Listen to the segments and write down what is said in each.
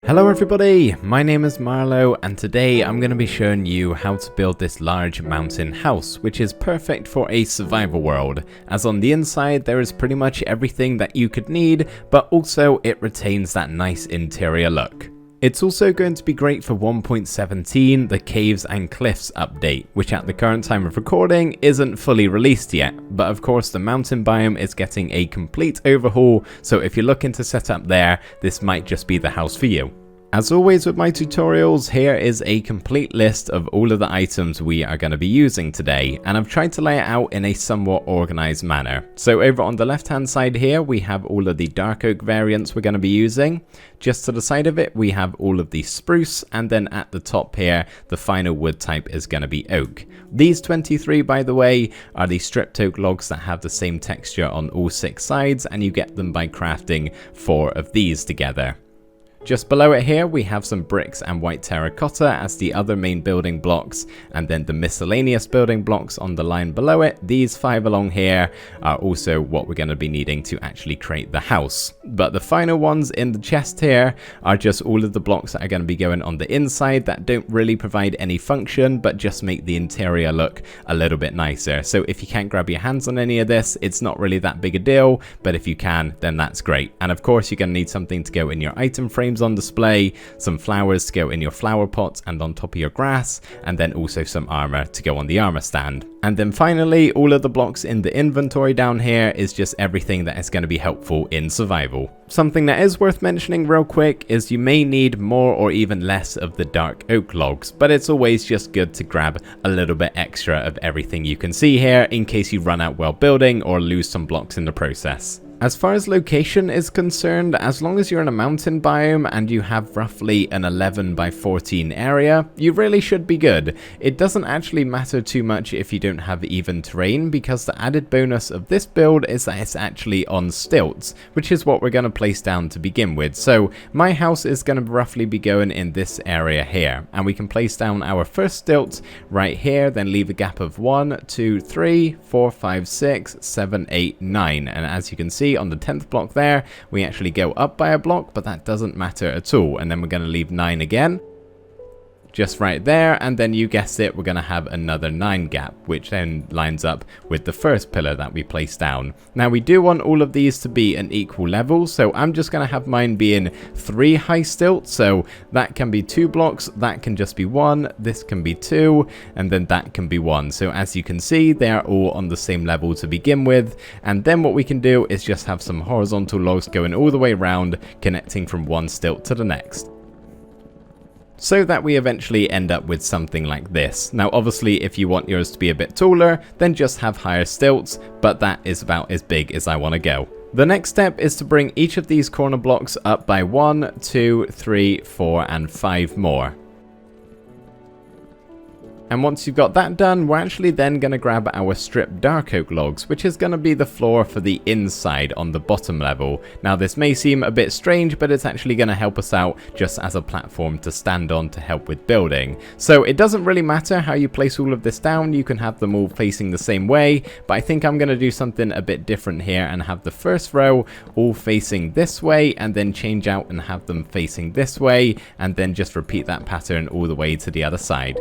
Hello everybody, my name is Marlo and today I'm going to be showing you how to build this large mountain house, which is perfect for a survival world, as on the inside there is pretty much everything that you could need, but also it retains that nice interior look. It's also going to be great for 1.17, the Caves and Cliffs update, which at the current time of recording isn't fully released yet, but of course the mountain biome is getting a complete overhaul, so if you're looking to set up there, this might just be the house for you. As always with my tutorials, here is a complete list of all of the items we are going to be using today, and I've tried to lay it out in a somewhat organized manner. So over on the left hand side here we have all of the dark oak variants we're going to be using. Just to the side of it we have all of the spruce, and then at the top here the final wood type is going to be oak. These 23, by the way, are the stripped oak logs that have the same texture on all 6 sides, and you get them by crafting 4 of these together. Just below it here we have some bricks and white terracotta as the other main building blocks, and then the miscellaneous building blocks on the line below it. These 5 along here are also what we're going to be needing to actually create the house. But the final ones in the chest here are just all of the blocks that are going to be going on the inside that don't really provide any function but just make the interior look a little bit nicer. So if you can't grab your hands on any of this, it's not really that big a deal, but if you can, then that's great. And of course you're going to need something to go in your item frame on display, some flowers to go in your flower pots and on top of your grass, and then also some armor to go on the armor stand. And then finally, all of the blocks in the inventory down here is just everything that is going to be helpful in survival. Something that is worth mentioning real quick is you may need more or even less of the dark oak logs, but it's always just good to grab a little bit extra of everything you can see here in case you run out while building or lose some blocks in the process. As far as location is concerned, as long as you're in a mountain biome and you have roughly an 11 by 14 area, you really should be good. It doesn't actually matter too much if you don't have even terrain, because the added bonus of this build is that it's actually on stilts, which is what we're going to place down to begin with. So my house is going to roughly be going in this area here, and we can place down our first stilt right here, then leave a gap of 1, 2, 3, 4, 5, 6, 7, 8, 9, and as you can see on the 10th block there, we actually go up by a block, but that doesn't matter at all. And then we're going to leave 9 again, just right there, and then you guessed it, we're going to have another 9 gap, which then lines up with the first pillar that we placed down. Now we do want all of these to be an equal level, so I'm just going to have mine being 3 high stilts, so that can be 2 blocks, that can just be 1, this can be 2, and then that can be 1. So as you can see, they are all on the same level to begin with, and then what we can do is just have some horizontal logs going all the way around, connecting from one stilt to the next, so that we eventually end up with something like this. Now obviously if you want yours to be a bit taller, then just have higher stilts, but that is about as big as I want to go. The next step is to bring each of these corner blocks up by 1, 2, 3, 4 and 5 more. And once you've got that done, we're actually then going to grab our stripped dark oak logs, which is going to be the floor for the inside on the bottom level. Now this may seem a bit strange, but it's actually going to help us out just as a platform to stand on to help with building. So it doesn't really matter how you place all of this down, you can have them all facing the same way, but I think I'm going to do something a bit different here and have the first row all facing this way, and then change out and have them facing this way, and then just repeat that pattern all the way to the other side.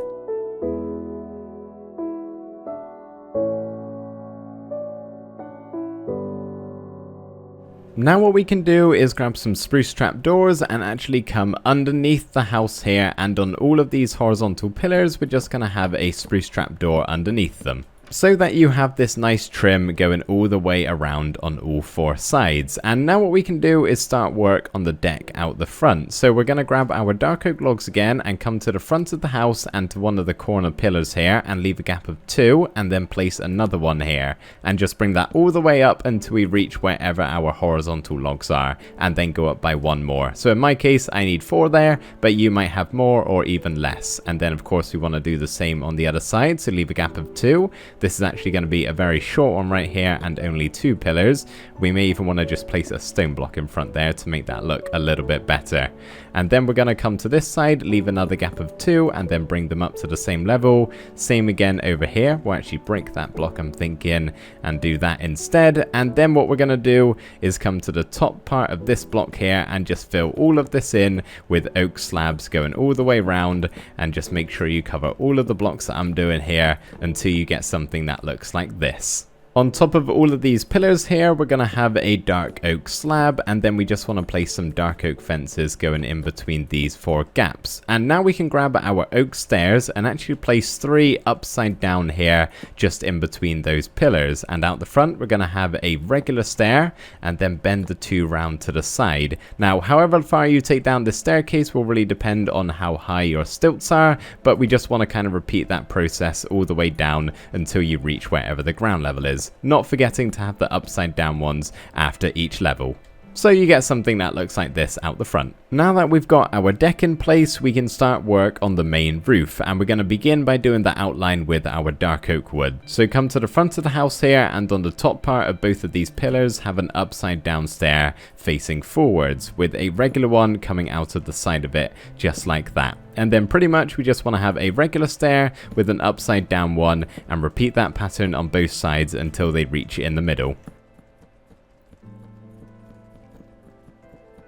Now what we can do is grab some spruce trapdoors and actually come underneath the house here, and on all of these horizontal pillars we're just going to have a spruce trapdoor underneath them, so that you have this nice trim going all the way around on all 4 sides. And now what we can do is start work on the deck out the front. So we're going to grab our dark oak logs again and come to the front of the house and to one of the corner pillars here and leave a gap of 2, and then place another one here and just bring that all the way up until we reach wherever our horizontal logs are, and then go up by 1 more. So in my case I need 4 there, but you might have more or even less. And then of course we want to do the same on the other side, so leave a gap of 2, this is actually going to be a very short one right here and only 2 pillars. We may even want to just place a stone block in front there to make that look a little bit better. And then we're going to come to this side, leave another gap of 2, and then bring them up to the same level. Same again over here. We'll actually break that block, I'm thinking, and do that instead. And then what we're going to do is come to the top part of this block here and just fill all of this in with oak slabs going all the way around, and just make sure you cover all of the blocks that I'm doing here until you get something that looks like this. On top of all of these pillars here, we're going to have a dark oak slab, and then we just want to place some dark oak fences going in between these 4 gaps. And now we can grab our oak stairs and actually place 3 upside down here just in between those pillars. And out the front, we're going to have a regular stair and then bend the 2 round to the side. Now, however far you take down this staircase will really depend on how high your stilts are, but we just want to kind of repeat that process all the way down until you reach wherever the ground level is. Not forgetting to have the upside down ones after each level. So you get something that looks like this out the front. Now that we've got our deck in place, we can start work on the main roof, and we're going to begin by doing the outline with our dark oak wood. So come to the front of the house here, and on the top part of both of these pillars have an upside down stair facing forwards with a regular one coming out of the side of it, just like that. And then pretty much we just want to have a regular stair with an upside down one and repeat that pattern on both sides until they reach in the middle.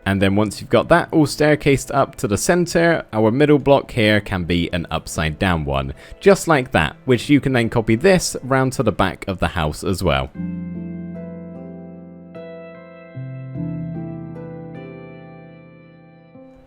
And then once you've got that all staircased up to the center, our middle block here can be an upside down one, just like that, which you can then copy this round to the back of the house as well.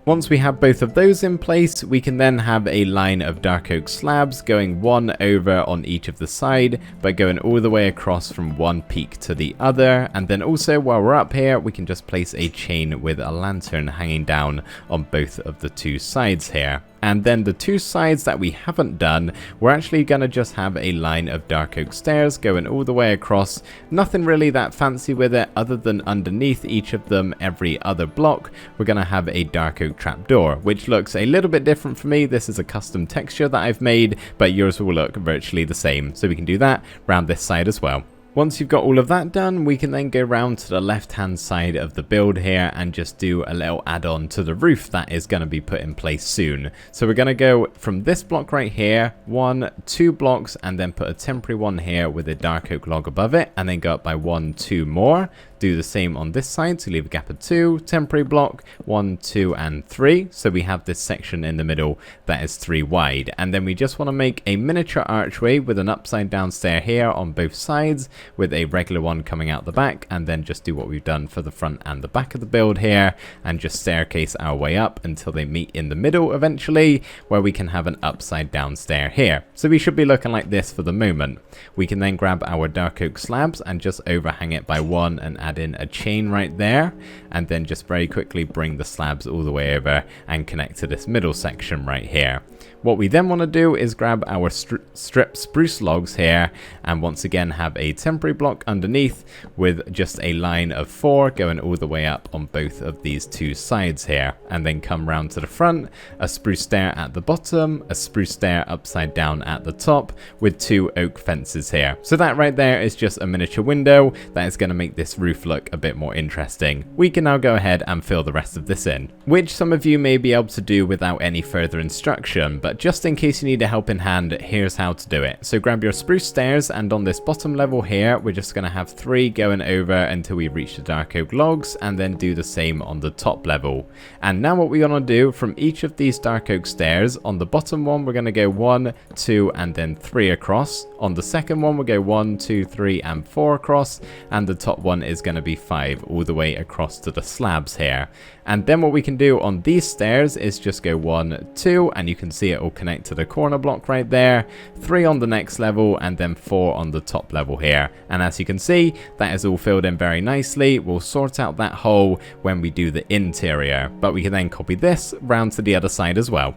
Once we have both of those in place, we can then have a line of dark oak slabs going one over on each of the side, but going all the way across from one peak to the other. And then also while we're up here, we can just place a chain with a lantern hanging down on both of the 2 sides here. And then the 2 sides that we haven't done, we're actually going to just have a line of dark oak stairs going all the way across. Nothing really that fancy with it, other than underneath each of them, every other block, we're going to have a dark oak trapdoor, which looks a little bit different for me. This is a custom texture that I've made, but yours will look virtually the same. So we can do that around this side as well. Once you've got all of that done, we can then go round to the left-hand side of the build here and just do a little add-on to the roof that is going to be put in place soon. So we're going to go from this block right here, 1, 2 blocks, and then put a temporary one here with a dark oak log above it, and then go up by 1, 2 more. Do the same on this side, so leave a gap of 2, temporary block, 1, 2, and 3. So we have this section in the middle that is 3 wide. And then we just want to make a miniature archway with an upside down stair here on both sides, with a regular one coming out the back, and then just do what we've done for the front and the back of the build here, and just staircase our way up until they meet in the middle eventually, where we can have an upside down stair here. So we should be looking like this for the moment. We can then grab our dark oak slabs and just overhang it by 1 and add in a chain right there, and then just very quickly bring the slabs all the way over and connect to this middle section right here. What we then want to do is grab our strip spruce logs here, and once again have a temporary block underneath with just a line of 4 going all the way up on both of these 2 sides here, and then come round to the front, a spruce stair at the bottom, a spruce stair upside down at the top with 2 oak fences here. So that right there is just a miniature window that is going to make this roof look a bit more interesting. We can now go ahead and fill the rest of this in, which some of you may be able to do without any further instruction, but just in case you need a helping hand, here's how to do it. So grab your spruce stairs, and on this bottom level here, we're just going to have 3 going over until we reach the dark oak logs, and then do the same on the top level. And now what we're going to do from each of these dark oak stairs, on the bottom one we're going to go 1, 2, and then 3 across. On the second one we'll go 1, 2, 3, and 4 across, and the top one is going to be 5 all the way across to the slabs here. And then what we can do on these stairs is just go 1, 2, and you can see it will connect to the corner block right there, 3 on the next level, and then 4 on the top level here. And as you can see, that is all filled in very nicely. We'll sort out that hole when we do the interior, but we can then copy this round to the other side as well.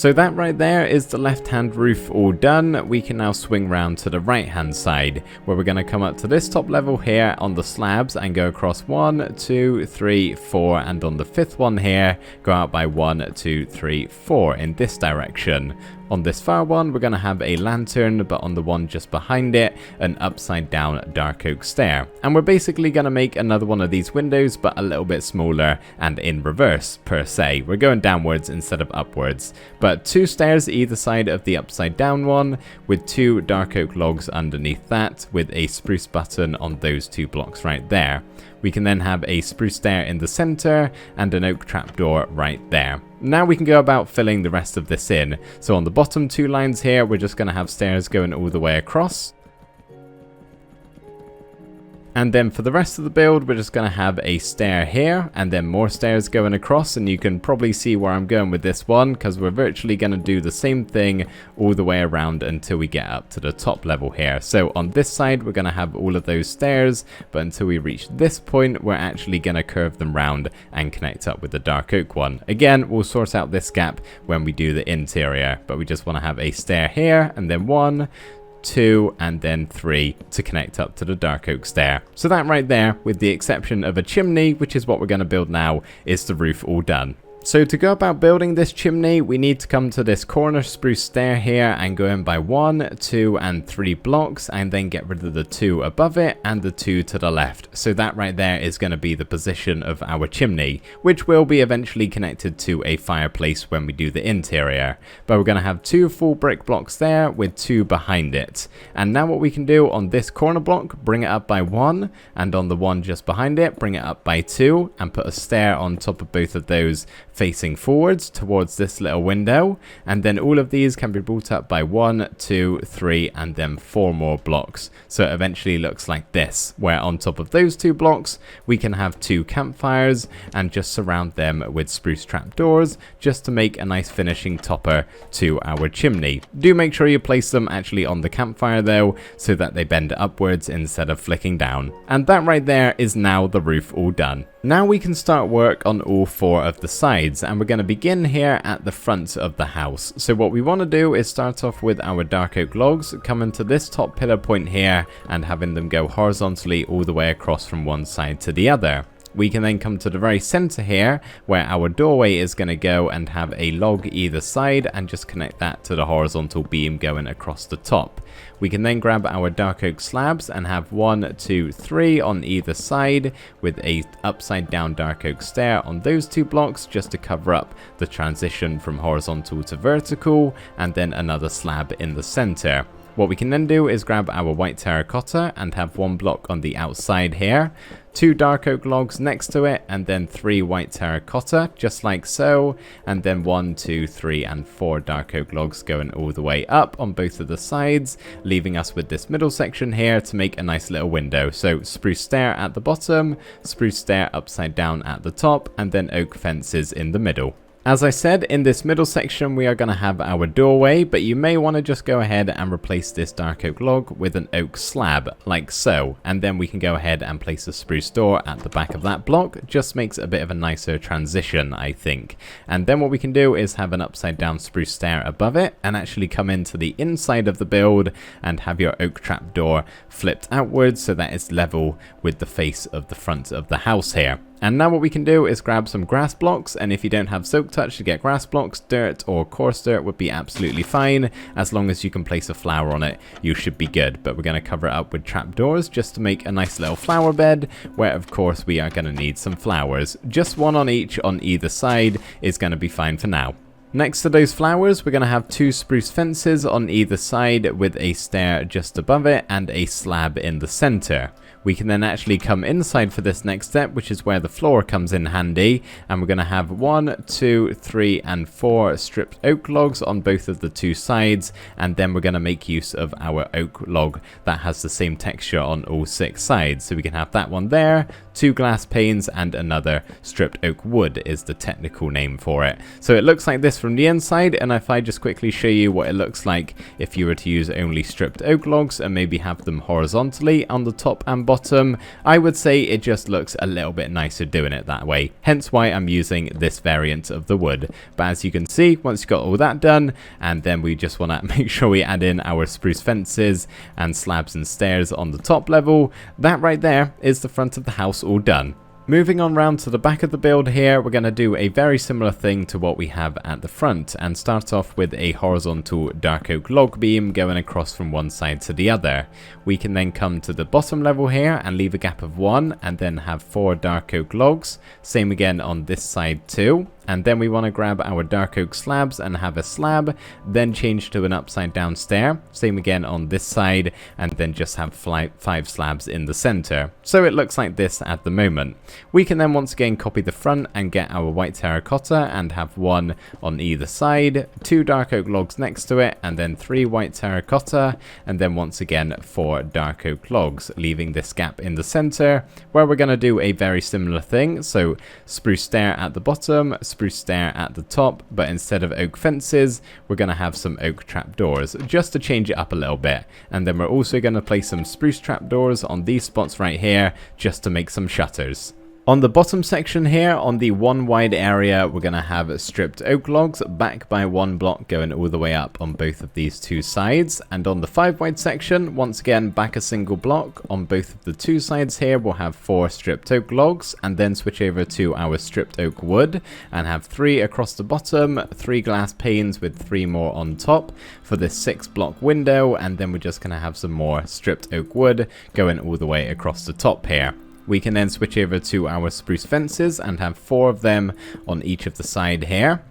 So that right there is the left hand roof all done. We can now swing round to the right hand side, where we're going to come up to this top level here on the slabs and go across 1, 2, 3, 4, and on the 5th one here go out by 1, 2, 3, 4 in this direction. On this far one, we're going to have a lantern, but on the one just behind it, an upside down dark oak stair. And we're basically going to make another one of these windows, but a little bit smaller and in reverse, per se. We're going downwards instead of upwards. But 2 stairs either side of the upside down one, with 2 dark oak logs underneath that, with a spruce button on those 2 blocks right there. We can then have a spruce stair in the center and an oak trapdoor right there. Now we can go about filling the rest of this in. So on the bottom 2 lines here, we're just going to have stairs going all the way across. And then for the rest of the build, we're just going to have a stair here and then more stairs going across. And you can probably see where I'm going with this one, because we're virtually going to do the same thing all the way around until we get up to the top level here. So on this side, we're going to have all of those stairs, but until we reach this point, we're actually going to curve them round and connect up with the dark oak one. Again, we'll sort out this gap when we do the interior, but we just want to have a stair here and then 1, 2, and then 3 to connect up to the dark oak stair. So that right there, with the exception of a chimney, which is what we're going to build now, is the roof all done. So to go about building this chimney, we need to come to this corner spruce stair here and go in by 1, 2, and 3 blocks, and then get rid of the 2 above it and the 2 to the left. So that right there is going to be the position of our chimney, which will be eventually connected to a fireplace when we do the interior. But we're going to have 2 full brick blocks there with 2 behind it. And now what we can do on this corner block, bring it up by 1, and on the one just behind it, bring it up by 2, and put a stair on top of both of those facing forwards towards this little window, and then all of these can be brought up by 1, 2, 3, and then 4 more blocks. So it eventually looks like this, where on top of those 2 blocks we can have 2 campfires and just surround them with spruce trapdoors just to make a nice finishing topper to our chimney. Do make sure you place them actually on the campfire though, so that they bend upwards instead of flicking down. And that right there is now the roof all done. Now we can start work on all 4 of the sides, and we're going to begin here at the front of the house. So what we want to do is start off with our dark oak logs, coming to this top pillar point here and having them go horizontally all the way across from one side to the other. We can then come to the very center here where our doorway is going to go and have a log either side and just connect that to the horizontal beam going across the top. We can then grab our dark oak slabs and have 1, 2, 3 on either side with a upside down dark oak stair on those 2 blocks just to cover up the transition from horizontal to vertical, and then another slab in the center. What we can then do is grab our white terracotta and have 1 block on the outside here, 2 dark oak logs next to it, and then 3 white terracotta, just like so, and then 1, 2, 3, and 4 dark oak logs going all the way up on both of the sides, leaving us with this middle section here to make a nice little window. So spruce stair at the bottom, spruce stair upside down at the top, and then oak fences in the middle. As I said, in this middle section we are going to have our doorway, but you may want to just go ahead and replace this dark oak log with an oak slab, like so, and then we can go ahead and place a spruce door at the back of that block. Just makes a bit of a nicer transition, I think. And then what we can do is have an upside down spruce stair above it and actually come into the inside of the build and have your oak trap door flipped outwards so that it's level with the face of the front of the house here. And now what we can do is grab some grass blocks, and if you don't have Soak Touch to get grass blocks, dirt or coarse dirt would be absolutely fine. As long as you can place a flower on it, you should be good. But we're going to cover it up with trapdoors just to make a nice little flower bed, where of course we are going to need some flowers. Just 1 on each on either side is going to be fine for now. Next to those flowers, we're going to have 2 spruce fences on either side with a stair just above it and a slab in the center. We can then actually come inside for this next step, which is where the floor comes in handy, and we're going to have 1, 2, 3, and 4 stripped oak logs on both of the 2 sides, and then we're going to make use of our oak log that has the same texture on all 6 sides. So we can have that one there, 2 glass panes, and another stripped oak wood is the technical name for it. So it looks like this from the inside, and if I just quickly show you what it looks like if you were to use only stripped oak logs and maybe have them horizontally on the top and bottom, I would say it just looks a little bit nicer doing it that way. Hence why I'm using this variant of the wood. But as you can see, once you've got all that done, and then we just want to make sure we add in our spruce fences and slabs and stairs on the top level, that right there is the front of the house all done. Moving on round to the back of the build here, we're going to do a very similar thing to what we have at the front and start off with a horizontal dark oak log beam going across from one side to the other. We can then come to the bottom level here and leave a gap of 1 and then have 4 dark oak logs. Same again on this side too. And then we want to grab our dark oak slabs and have a slab, then change to an upside down stair, same again on this side, and then just have 5 slabs in the center. So it looks like this at the moment. We can then once again copy the front and get our white terracotta and have 1 on either side, 2 dark oak logs next to it, and then 3 white terracotta, and then once again 4 dark oak logs, leaving this gap in the center where we're going to do a very similar thing. So spruce stair at the bottom, spruce stair at the top, but instead of oak fences, we're going to have some oak trapdoors just to change it up a little bit. And then we're also going to place some spruce trapdoors on these spots right here just to make some shutters. On the bottom section here, on the 1 wide area, we're going to have stripped oak logs back by 1 block going all the way up on both of these 2 sides. And on the 5 wide section, once again back a single block on both of the 2 sides here, we'll have 4 stripped oak logs and then switch over to our stripped oak wood and have 3 across the bottom, 3 glass panes with 3 more on top for this 6 block window, and then we're just going to have some more stripped oak wood going all the way across the top here. We can then switch over to our spruce fences and have 4 of them on each of the side here.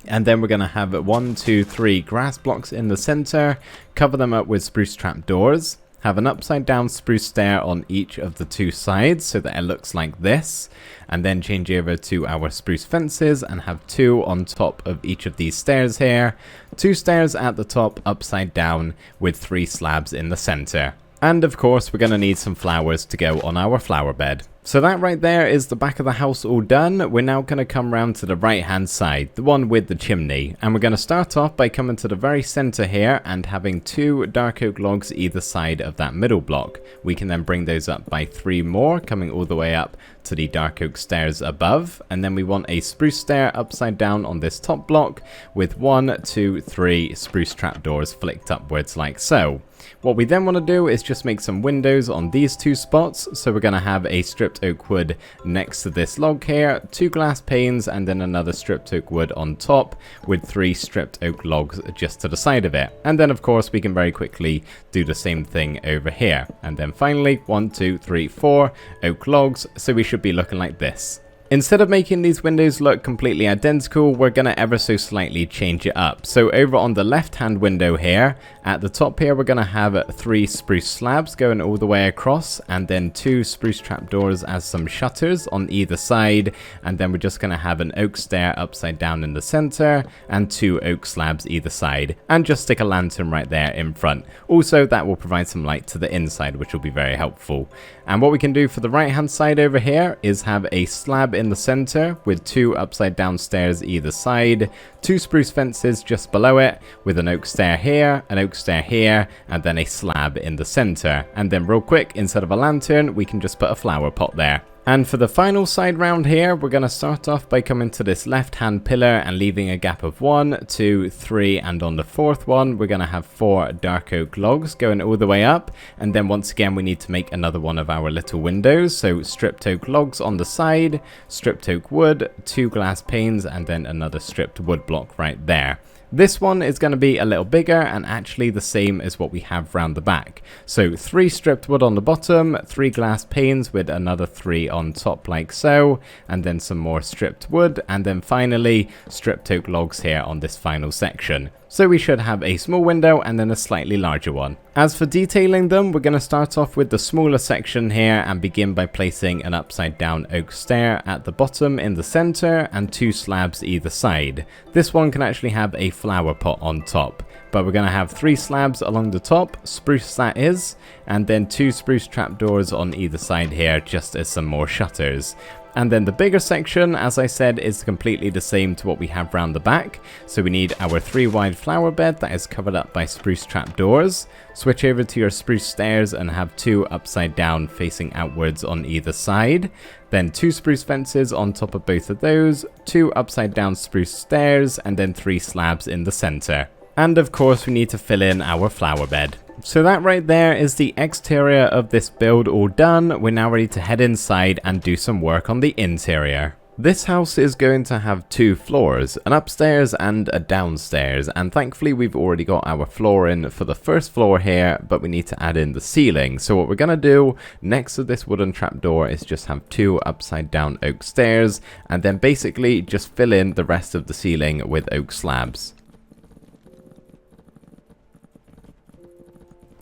And then we're going to have 1, 2, 3 grass blocks in the center, cover them up with spruce trapdoors, have an upside down spruce stair on each of the 2 sides so that it looks like this, and then change over to our spruce fences and have 2 on top of each of these stairs here, 2 stairs at the top upside down with 3 slabs in the center. And of course, we're going to need some flowers to go on our flower bed. So that right there is the back of the house all done. We're now going to come round to the right hand side, the one with the chimney. And we're going to start off by coming to the very center here and having 2 dark oak logs either side of that middle block. We can then bring those up by 3 more, coming all the way up to the dark oak stairs above. And then we want a spruce stair upside down on this top block with 1, 2, 3 spruce trapdoors flicked upwards like so. What we then want to do is just make some windows on these 2 spots. So we're going to have a stripped oak wood next to this log here, 2 glass panes, and then another stripped oak wood on top with 3 stripped oak logs just to the side of it. And then of course we can very quickly do the same thing over here. And then finally 1, 2, 3, 4 oak logs. So we should be looking like this. Instead of making these windows look completely identical, we're going to ever so slightly change it up. So over on the left hand window here, at the top here, we're going to have 3 spruce slabs going all the way across, and then 2 spruce trapdoors as some shutters on either side, and then we're just going to have an oak stair upside down in the center, and 2 oak slabs either side, and just stick a lantern right there in front. Also, that will provide some light to the inside, which will be very helpful. And what we can do for the right hand side over here is have a slab in the center with 2 upside down stairs either side, 2 spruce fences just below it with an oak stair here, an oak stair here, and then a slab in the center. And then real quick, instead of a lantern, we can just put a flower pot there. And for the final side round here, we're going to start off by coming to this left hand pillar and leaving a gap of 1, 2, 3, and on the 4th one, we're going to have 4 dark oak logs going all the way up. And then once again, we need to make another one of our little windows. So stripped oak logs on the side, stripped oak wood, 2 glass panes, and then another stripped wood block right there. This one is going to be a little bigger and actually the same as what we have round the back. So 3 stripped wood on the bottom, 3 glass panes with another 3 on top like so, and then some more stripped wood, and then finally stripped oak logs here on this final section. So we should have a small window and then a slightly larger one. As for detailing them, we're going to start off with the smaller section here and begin by placing an upside down oak stair at the bottom in the center and 2 slabs either side. This one can actually have a flower pot on top, but we're going to have 3 slabs along the top, spruce that is, and then 2 spruce trapdoors on either side here just as some more shutters. And then the bigger section, as I said, is completely the same to what we have round the back. So we need our 3 wide flower bed that is covered up by spruce trapdoors. Switch over to your spruce stairs and have 2 upside down facing outwards on either side. Then 2 spruce fences on top of both of those, 2 upside down spruce stairs, and then 3 slabs in the center. And of course we need to fill in our flower bed. So that right there is the exterior of this build all done. We're now ready to head inside and do some work on the interior. This house is going to have 2 floors, an upstairs and a downstairs, and thankfully we've already got our floor in for the first floor here, but we need to add in the ceiling. So what we're going to do next to this wooden trapdoor is just have 2 upside down oak stairs, and then basically just fill in the rest of the ceiling with oak slabs.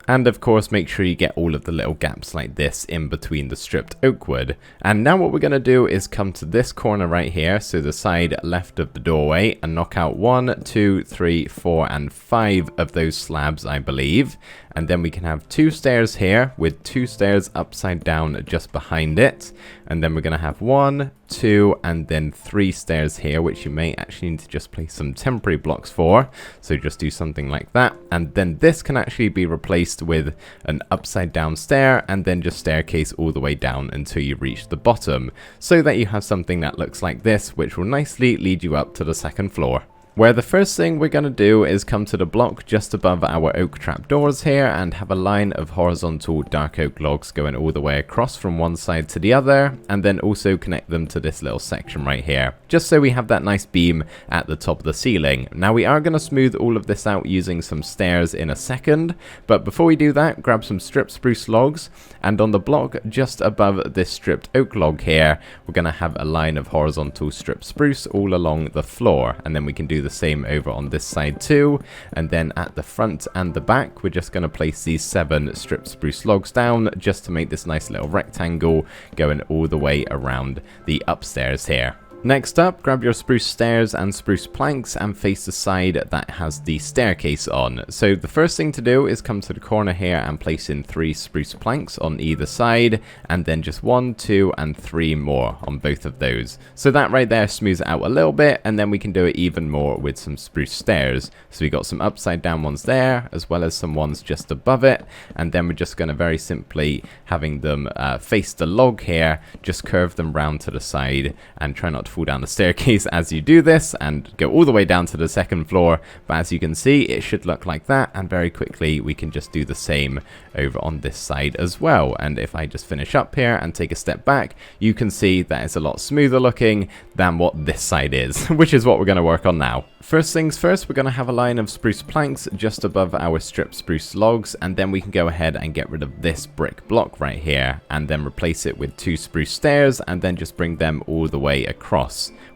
And of course make sure you get all of the little gaps like this in between the stripped oak wood. And now what we're going to do is come to this corner right here, so the side left of the doorway, and knock out 1, 2, 3, 4 and 5 of those slabs, I believe. And then we can have 2 stairs here with 2 stairs upside down just behind it. And then we're going to have 1, 2 and then 3 stairs here, which you may actually need to just place some temporary blocks for. So just do something like that. And then this can actually be replaced with an upside down stair and then just staircase all the way down until you reach the bottom, so that you have something that looks like this, which will nicely lead you up to the second floor. Where the first thing we're going to do is come to the block just above our oak trapdoors here and have a line of horizontal dark oak logs going all the way across from one side to the other, and then also connect them to this little section right here, just so we have that nice beam at the top of the ceiling. Now we are going to smooth all of this out using some stairs in a second, but before we do that, grab some stripped spruce logs, and on the block just above this stripped oak log here, we're going to have a line of horizontal stripped spruce all along the floor, and then we can do the same over on this side too. And then at the front and the back, we're just going to place these 7 stripped spruce logs down just to make this nice little rectangle going all the way around the upstairs here. Next up, grab your spruce stairs and spruce planks and face the side that has the staircase on. So the first thing to do is come to the corner here and place in 3 spruce planks on either side, and then just 1, 2 and 3 more on both of those. So that right there smooths it out a little bit, and then we can do it even more with some spruce stairs. So we got some upside down ones there, as well as some ones just above it, and then we're just going to very simply, having them face the log here, just curve them round to the side and try not to fall down the staircase as you do this, and go all the way down to the second floor. But as you can see, it should look like that, and very quickly we can just do the same over on this side as well. And if I just finish up here and take a step back, you can see that it's a lot smoother looking than what this side is, which is what we're going to work on now. First things first, we're going to have a line of spruce planks just above our stripped spruce logs, and then we can go ahead and get rid of this brick block right here, and then replace it with 2 spruce stairs, and then just bring them all the way across.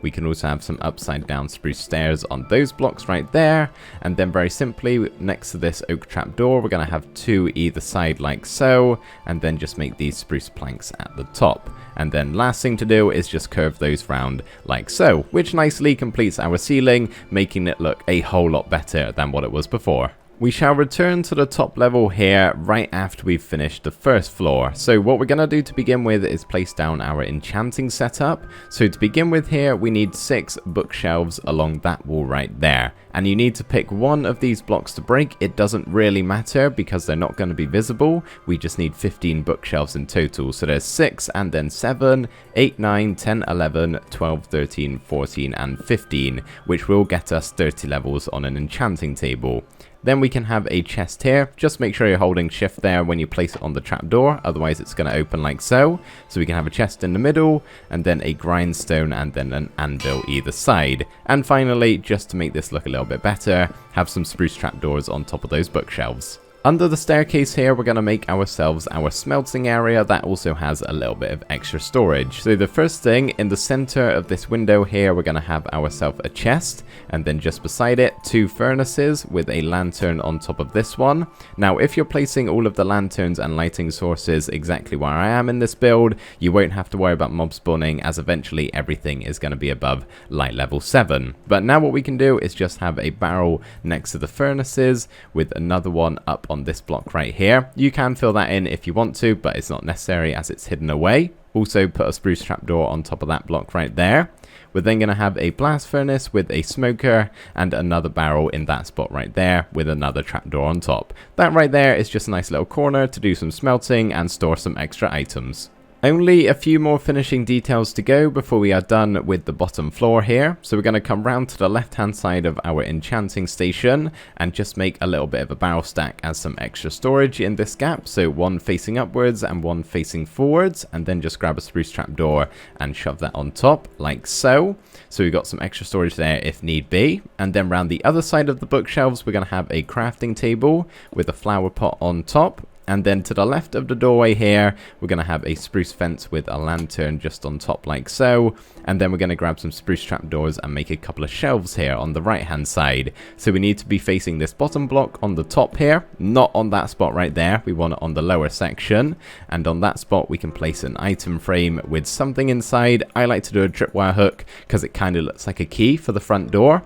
We can also have some upside down spruce stairs on those blocks right there, and then very simply next to this oak trap door, we're going to have 2 either side like so, and then just make these spruce planks at the top. And then last thing to do is just curve those round like so, which nicely completes our ceiling, making it look a whole lot better than what it was before. We shall return to the top level here right after we've finished the first floor. So what we're going to do to begin with is place down our enchanting setup. So to begin with here, we need 6 bookshelves along that wall right there. And you need to pick one of these blocks to break. It doesn't really matter because they're not going to be visible. We just need 15 bookshelves in total. So there's 6 and then 7, 8, 9, 10, 11, 12, 13, 14 and 15, which will get us 30 levels on an enchanting table. Then we can have a chest here. Just make sure you're holding shift there when you place it on the trapdoor, otherwise it's going to open like so. So we can have a chest in the middle, and then a grindstone, and then an anvil either side. And finally, just to make this look a little bit better, have some spruce trapdoors on top of those bookshelves. Under the staircase here, we're going to make ourselves our smelting area that also has a little bit of extra storage. So the first thing, in the center of this window here, we're going to have ourselves a chest, and then just beside it, 2 furnaces with a lantern on top of this one. Now, if you're placing all of the lanterns and lighting sources exactly where I am in this build, you won't have to worry about mob spawning, as eventually everything is going to be above light level 7. But now what we can do is just have a barrel next to the furnaces with another one up on on this block right here. You can fill that in if you want to, but it's not necessary as it's hidden away. Also put a spruce trapdoor on top of that block right there. We're then going to have a blast furnace with a smoker and another barrel in that spot right there with another trapdoor on top. That right there is just a nice little corner to do some smelting and store some extra items. Only a few more finishing details to go before we are done with the bottom floor here. So we're going to come round to the left hand side of our enchanting station and just make a little bit of a barrel stack as some extra storage in this gap. So one facing upwards and one facing forwards, and then just grab a spruce trapdoor and shove that on top like so. So we've got some extra storage there if need be. And then round the other side of the bookshelves, we're going to have a crafting table with a flower pot on top. And then to the left of the doorway here, we're going to have a spruce fence with a lantern just on top like so. And then we're going to grab some spruce trapdoors and make a couple of shelves here on the right hand side. So we need to be facing this bottom block on the top here, not on that spot right there. We want it on the lower section. And on that spot, we can place an item frame with something inside. I like to do a tripwire hook because it kind of looks like a key for the front door.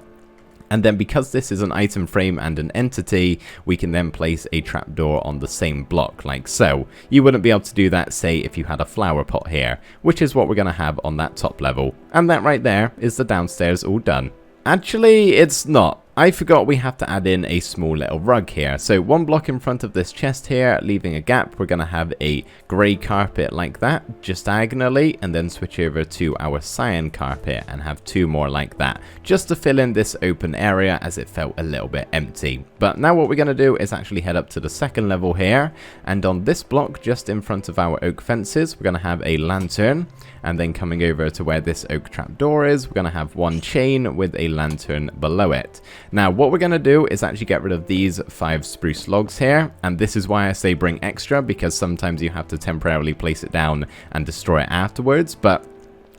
And then because this is an item frame and an entity, we can then place a trapdoor on the same block like so. You wouldn't be able to do that, say, if you had a flower pot here, which is what we're going to have on that top level. And that right there is the downstairs all done. Actually, it's not. I forgot we have to add in a small little rug here. So one block in front of this chest here, leaving a gap, we're going to have a grey carpet like that, just diagonally, and then switch over to our cyan carpet and have two more like that, just to fill in this open area as it felt a little bit empty. But now what we're going to do is actually head up to the second level here, and on this block, just in front of our oak fences, we're going to have a lantern, and then coming over to where this oak trapdoor is, we're going to have one chain with a lantern below it. Now what we're going to do is actually get rid of these 5 spruce logs here, and this is why I say bring extra, because sometimes you have to temporarily place it down and destroy it afterwards. But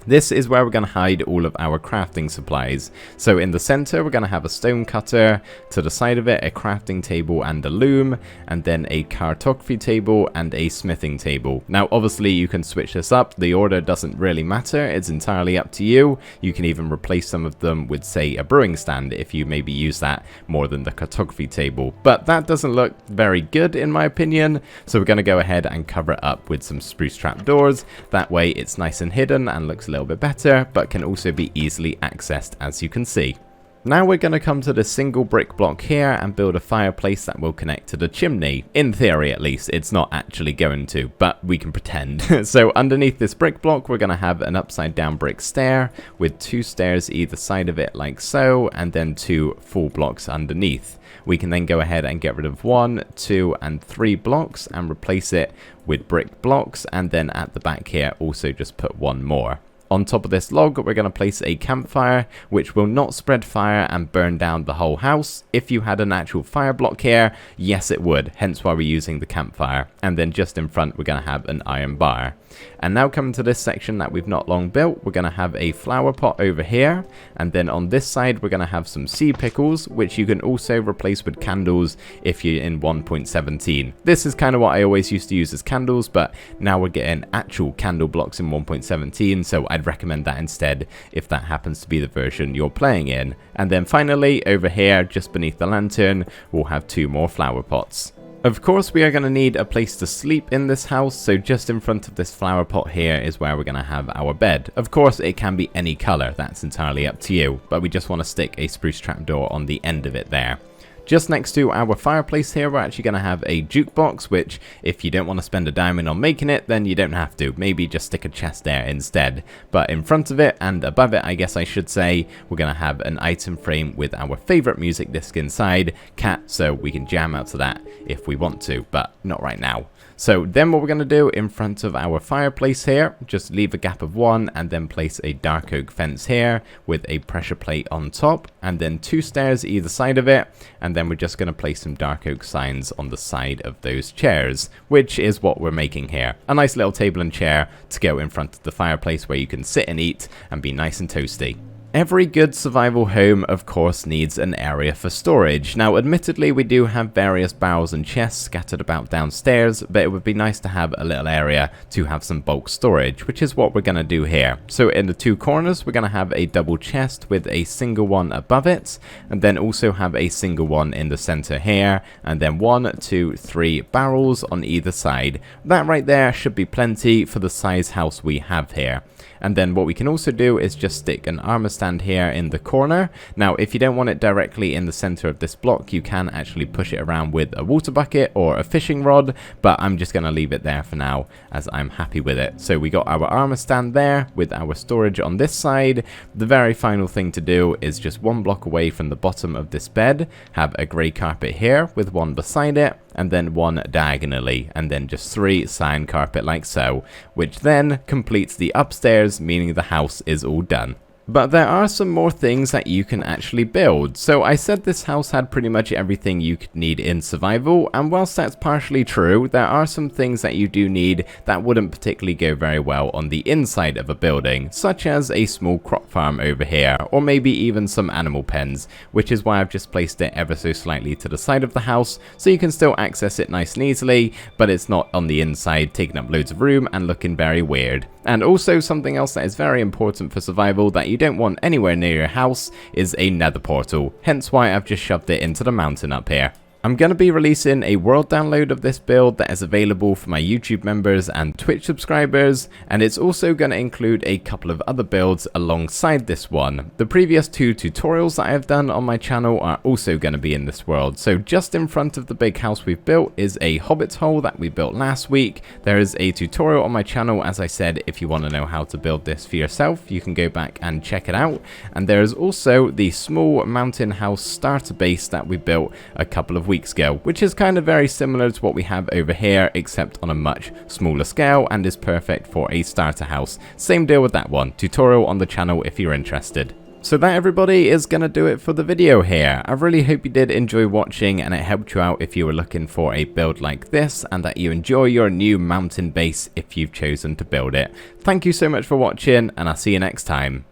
this is where we're going to hide all of our crafting supplies. So in the center, we're going to have a stone cutter, to the side of it, a crafting table and a loom, and then a cartography table and a smithing table. Now, obviously, you can switch this up. The order doesn't really matter. It's entirely up to you. You can even replace some of them with, say, a brewing stand if you maybe use that more than the cartography table. But that doesn't look very good, in my opinion. So we're going to go ahead and cover it up with some spruce trapdoors. That way, it's nice and hidden and looks a little bit better, but can also be easily accessed, as you can see. Now we're going to come to the single brick block here and build a fireplace that will connect to the chimney. In theory, at least. It's not actually going to, but we can pretend. So underneath this brick block, we're going to have an upside down brick stair with 2 stairs either side of it like so, and then 2 full blocks underneath. We can then go ahead and get rid of 1, 2, and 3 blocks and replace it with brick blocks, and then at the back here also just put 1 more. On top of this log, we're going to place a campfire, which will not spread fire and burn down the whole house. If you had an actual fire block here, yes it would, hence why we're using the campfire. And then just in front, we're going to have an iron bar. And now coming to this section that we've not long built, we're going to have a flower pot over here. And then on this side, we're going to have some sea pickles, which you can also replace with candles if you're in 1.17. This is kind of what I always used to use as candles, but now we're getting actual candle blocks in 1.17, so I'd recommend that instead if that happens to be the version you're playing in. And then finally, over here, just beneath the lantern, we'll have 2 more flower pots. Of course, we are going to need a place to sleep in this house, so just in front of this flower pot here is where we're going to have our bed. Of course, it can be any color, that's entirely up to you, but we just want to stick a spruce trapdoor on the end of it there. Just next to our fireplace here, we're actually going to have a jukebox, which if you don't want to spend a diamond on making it, then you don't have to. Maybe just stick a chest there instead. But in front of it and above it, I guess I should say, we're going to have an item frame with our favorite music disc inside, Cat, so we can jam out to that if we want to, but not right now. So then what we're going to do in front of our fireplace here, just leave a gap of 1 and then place a dark oak fence here with a pressure plate on top, and then 2 stairs either side of it, and then we're just going to place some dark oak signs on the side of those chairs, which is what we're making here. A nice little table and chair to go in front of the fireplace where you can sit and eat and be nice and toasty. Every good survival home, of course, needs an area for storage. Now, admittedly, we do have various barrels and chests scattered about downstairs, but it would be nice to have a little area to have some bulk storage, which is what we're going to do here. So in the two corners, we're going to have a double chest with a single one above it, and then also have a single one in the center here, and then 1, 2, 3 barrels on either side. That right there should be plenty for the size house we have here. And then what we can also do is just stick an armor stand here in the corner. Now, if you don't want it directly in the center of this block, you can actually push it around with a water bucket or a fishing rod, but I'm just going to leave it there for now as I'm happy with it. So we got our armor stand there with our storage on this side. The very final thing to do is just 1 block away from the bottom of this bed, have a grey carpet here with 1 beside it, and then 1 diagonally, and then just 3 cyan carpet like so, which then completes the upstairs, meaning the house is all done. But there are some more things that you can actually build. So I said this house had pretty much everything you could need in survival, and whilst that's partially true, there are some things that you do need that wouldn't particularly go very well on the inside of a building, such as a small crop farm over here, or maybe even some animal pens, which is why I've just placed it ever so slightly to the side of the house, so you can still access it nice and easily, but it's not on the inside taking up loads of room and looking very weird. And also something else that is very important for survival that you don't want anywhere near your house is a nether portal, hence why I've just shoved it into the mountain up here. I'm going to be releasing a world download of this build that is available for my YouTube members and Twitch subscribers, and it's also going to include a couple of other builds alongside this one. The previous 2 tutorials that I have done on my channel are also going to be in this world. So just in front of the big house we've built is a hobbit hole that we built last week. There is a tutorial on my channel, as I said. If you want to know how to build this for yourself, you can go back and check it out. And there is also the small mountain house starter base that we built a couple of weeks ago, which is kind of very similar to what we have over here, except on a much smaller scale, and is perfect for a starter house. Same deal with that one. Tutorial on the channel if you're interested. So that, everybody, is going to do it for the video here. I really hope you did enjoy watching and it helped you out if you were looking for a build like this, and that you enjoy your new mountain base if you've chosen to build it. Thank you so much for watching, and I'll see you next time.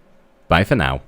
Bye for now.